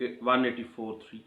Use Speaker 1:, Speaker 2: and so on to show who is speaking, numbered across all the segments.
Speaker 1: 184(3)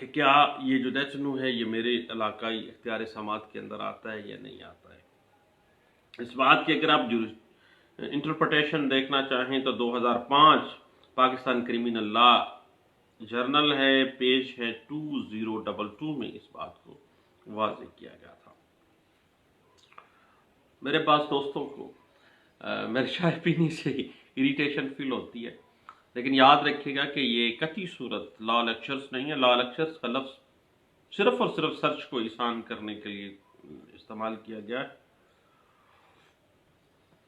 Speaker 1: کہ کیا یہ جو ریچنو ہے یہ میرے علاقائی اختیار سماعت کے اندر آتا ہے یا نہیں آتا ہے۔ اس بات کی اگر آپ انٹرپریٹیشن دیکھنا چاہیں تو 2005 پاکستان کرمینل لا جرنل ہے، پیج ہے 2022 میں اس بات کو واضح کیا گیا تھا۔ میرے پاس دوستوں کو میری چائے پینے سے اریٹیشن فیل ہوتی ہے، لیکن یاد رکھیے گا کہ یہ قطعی صورت لا لیکچرز نہیں ہے۔ لا لیکچرز کا لفظ صرف اور صرف سرچ کو آسان کرنے کے لیے استعمال کیا گیا ہے،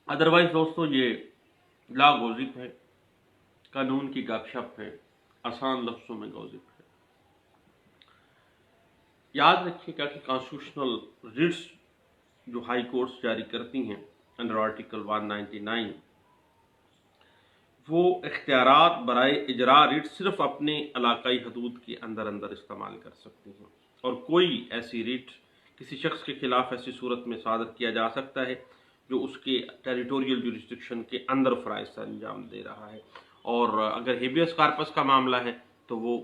Speaker 1: ادروائز دوستوں یہ لا گوزپ ہے، قانون کی گپ شپ ہے، آسان لفظوں میں گوزپ ہے۔ یاد رکھیے گا کہ کانسٹیٹیوشنل ریٹس جو ہائی کورٹس جاری کرتی ہیں انڈر آرٹیکل 199، وہ اختیارات برائے اجراء ریٹ صرف اپنے علاقائی حدود کے اندر استعمال کر سکتی ہیں، اور کوئی ایسی ریٹ کسی شخص کے خلاف ایسی صورت میں صادر کیا جا سکتا ہے جو اس کے ٹیریٹوریل جورسڈکشن کے اندر فرائض سے انجام دے رہا ہے، اور اگر ہیبیس کارپس کا معاملہ ہے تو وہ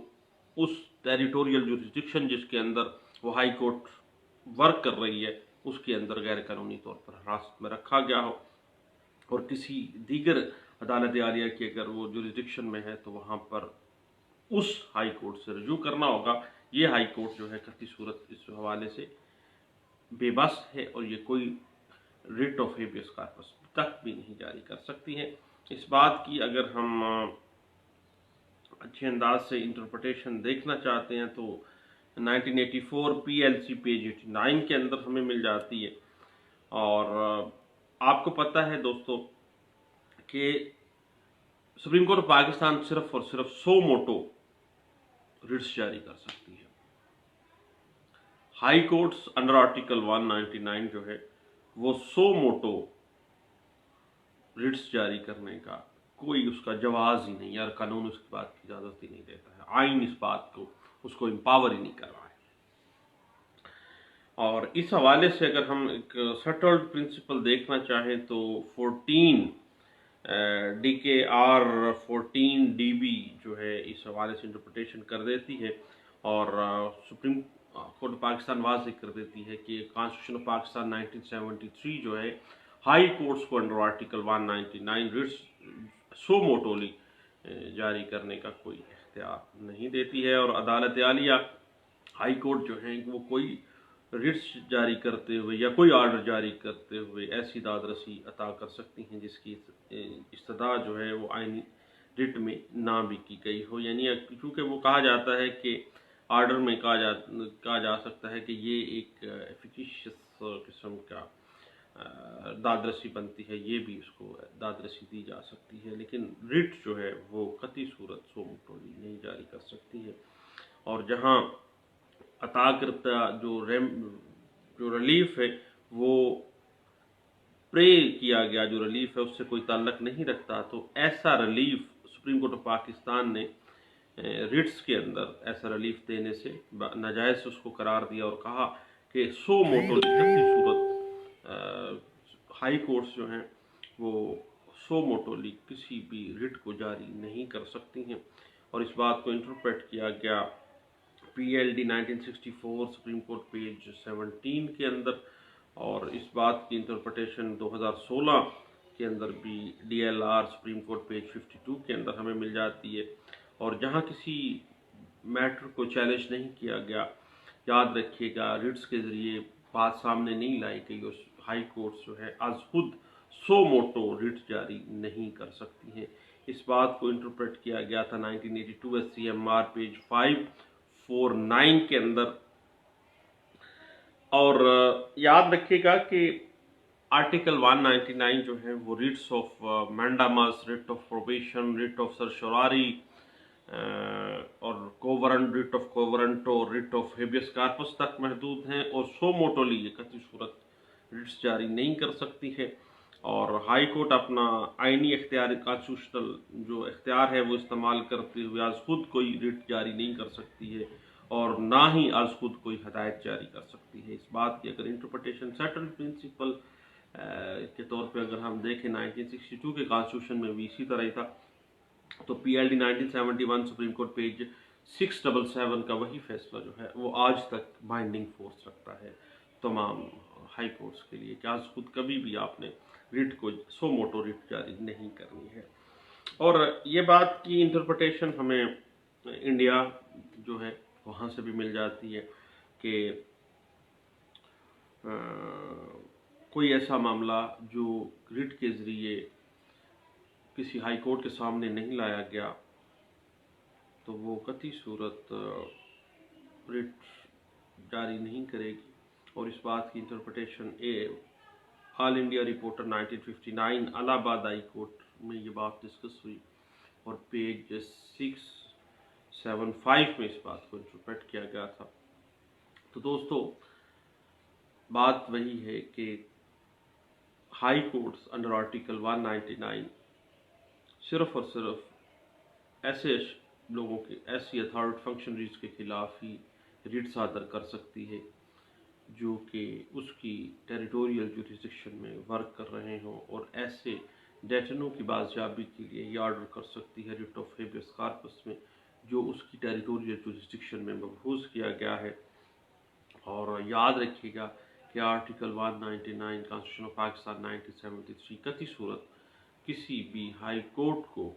Speaker 1: اس ٹیریٹوریل جورسڈکشن جس کے اندر وہ ہائی کورٹ ورک کر رہی ہے اس کے اندر غیر قانونی طور پر حراست میں رکھا گیا ہو، اور کسی دیگر عدالت عالیہ کی اگر وہ جورسڈکشن میں ہے تو وہاں پر اس ہائی کورٹ سے رجوع کرنا ہوگا۔ یہ ہائی کورٹ جو ہے قطعی صورت اس حوالے سے بے بس ہے، اور یہ کوئی ریٹ آف ہیبیس کارپس تک بھی نہیں جاری کر سکتی ہے۔ اس بات کی اگر ہم اچھے انداز سے انٹرپریٹیشن دیکھنا چاہتے ہیں تو 1984 پی ایل سی پیج 89 کے اندر ہمیں مل جاتی ہے، اور آپ کو پتہ ہے دوستو کہ سپریم کورٹ آف پاکستان صرف اور صرف سو موٹو ریٹس جاری کر سکتی ہے۔ ہائی کورٹس انڈر آرٹیکل 199 جو ہے وہ سو موٹو ریٹس جاری کرنے کا کوئی اس کا جواز ہی نہیں، یار قانون اس کی بات کی اجازت ہی نہیں دیتا ہے، آئین اس بات کو اس کو امپاور ہی نہیں کر رہا ہے۔ اور اس حوالے سے اگر ہم ایک سیٹلڈ پرنسپل دیکھنا چاہیں تو 14 ڈی کے آر 14 ڈی بی جو ہے اس حوالے سے انٹرپریٹیشن کر دیتی ہے، اور سپریم کورٹ آف پاکستان واضح کر دیتی ہے کہ کانسٹیٹیوشن آف پاکستان 1973 جو ہے ہائی کورٹس کو انڈر آرٹیکل 199 ریٹس سو موٹولی جاری کرنے کا کوئی اختیار نہیں دیتی ہے، اور عدالت عالیہ ہائی کورٹ جو ہیں وہ کوئی ریٹس جاری کرتے ہوئے یا کوئی آرڈر جاری کرتے ہوئے ایسی داد رسی عطا کر سکتی ہیں جس کی استدعا جو ہے وہ آئینی ریٹ میں نہ بھی کی گئی ہو، یعنی چونکہ وہ کہا جاتا ہے کہ آرڈر میں کہا جا سکتا ہے کہ یہ ایک ایفیکیشس قسم کا داد رسی بنتی ہے، یہ بھی اس کو داد رسی دی جا سکتی ہے، لیکن ریٹ جو ہے وہ قطعی صورت سو موٹولی نہیں جاری کر سکتی ہے۔ اور جہاں عطا کرتا جو ریلیف ہے وہ پرے کیا گیا جو ریلیف ہے اس سے کوئی تعلق نہیں رکھتا، تو ایسا relief supreme court of Pakistan نے ریٹس کے اندر ایسا ریلیف دینے سے ناجائز اس کو قرار دیا، اور کہا کہ سو موٹو قطعی صورت ہائی کورٹس جو ہیں وہ سو موٹولی کسی بھی ریٹ کو جاری نہیں کر سکتی ہیں، اور اس بات کو انٹرپریٹ کیا گیا P L D 1964 supreme court page 17 کے اندر، اور اس بات کی انٹرپریٹیشن 2016 کے اندر بھی D L R supreme court page 52 کے اندر ہمیں مل جاتی ہے۔ اور جہاں کسی میٹر کو چیلنج نہیں کیا گیا، یاد رکھیے گا ریٹس کے ذریعے بات سامنے نہیں لائی گئی، اس ہائی کورٹس جو ہے از خود سو موٹو ریٹ جاری نہیں کر سکتی ہیں۔ اس بات کو انٹرپریٹ کیا گیا تھا 1982 S C M R page 549 کے اندر، اور یاد رکھیے گا کہ آرٹیکل 199 جو ہے وہ writs of mandamus, writ of prohibition, writ of certiorari اور quo warranto, writ of quo warranto, writ of habeas corpus تک محدود ہیں، اور سو موٹولی یہ قطعی صورت ریٹس جاری نہیں کر سکتی ہے۔ اور ہائی کورٹ اپنا آئینی اختیار کانسٹیٹیوشنل جو اختیار ہے وہ استعمال کرتے ہوئے از خود کوئی ریٹ جاری نہیں کر سکتی ہے، اور نہ ہی از خود کوئی ہدایت جاری کر سکتی ہے۔ اس بات کی اگر انٹرپریٹیشن سیٹلڈ پرنسپل کے طور پہ اگر ہم دیکھیں 1962 کے کانسٹیٹیوشن میں بھی اسی طرح ہی تھا، تو P L D 1971 supreme court page 677 کا وہی فیصلہ جو ہے وہ آج تک بائنڈنگ فورس رکھتا ہے تمام ہائی کورٹس کے لیے کہ آج خود کبھی بھی آپ نے ریٹ کو سو موٹو ریٹ جاری نہیں کرنی ہے۔ اور یہ بات کی انٹرپریٹیشن ہمیں انڈیا جو ہے وہاں سے بھی مل جاتی ہے کہ کوئی ایسا معاملہ جو ریٹ کے ذریعے کسی ہائی کورٹ کے سامنے نہیں لایا گیا تو وہ قطعی صورت ریٹ جاری نہیں کرے گی۔ اور اس بات کی انٹرپریٹیشن آل انڈیا رپورٹر 1959 الہ آباد ہائی کورٹ میں یہ بات ڈسکس ہوئی اور پیج 675 میں اس بات کو انٹرپریٹ کیا گیا تھا۔ تو دوستو بات وہی ہے کہ ہائی کورٹس انڈر آرٹیکل 199 صرف اور صرف ایسے لوگوں کے ایسی اتھارٹی فنکشنریز کے خلاف ہی ریٹ صادر کر سکتی ہے جو کہ اس کی ٹیریٹوریل جوریسڈکشن میں ورک کر رہے ہوں، اور ایسے ڈیٹنوں کی بازیابی کے لیے یہ آرڈر کر سکتی ہے ریٹ آف ہیبیس کارپس میں جو اس کی ٹیریٹوریل جوریسڈکشن میں مبحوث کیا گیا ہے۔ اور یاد رکھیے گا کہ آرٹیکل 199 کانسٹیٹیوشن آف پاکستان 1973 قطعی صورت کسی بھی ہائی کورٹ کو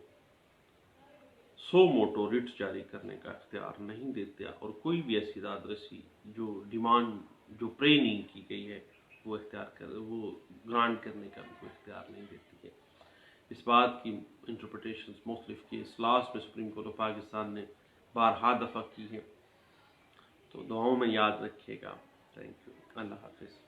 Speaker 1: سو موٹو ریٹ جاری کرنے کا اختیار نہیں دیتے، اور کوئی بھی ایسی داد رسی جو ڈیمانڈ جو پرے نہیں کی گئی ہے وہ وہ گرانٹ کرنے کا بھی کوئی اختیار نہیں دیتی ہے۔ اس بات کی انٹرپریٹیشنز مختلف کیس لاس میں سپریم کورٹ آف پاکستان نے بارہا دفعہ کی ہیں۔ تو دعاؤں میں یاد رکھیے گا۔ تھینک یو، اللہ حافظ۔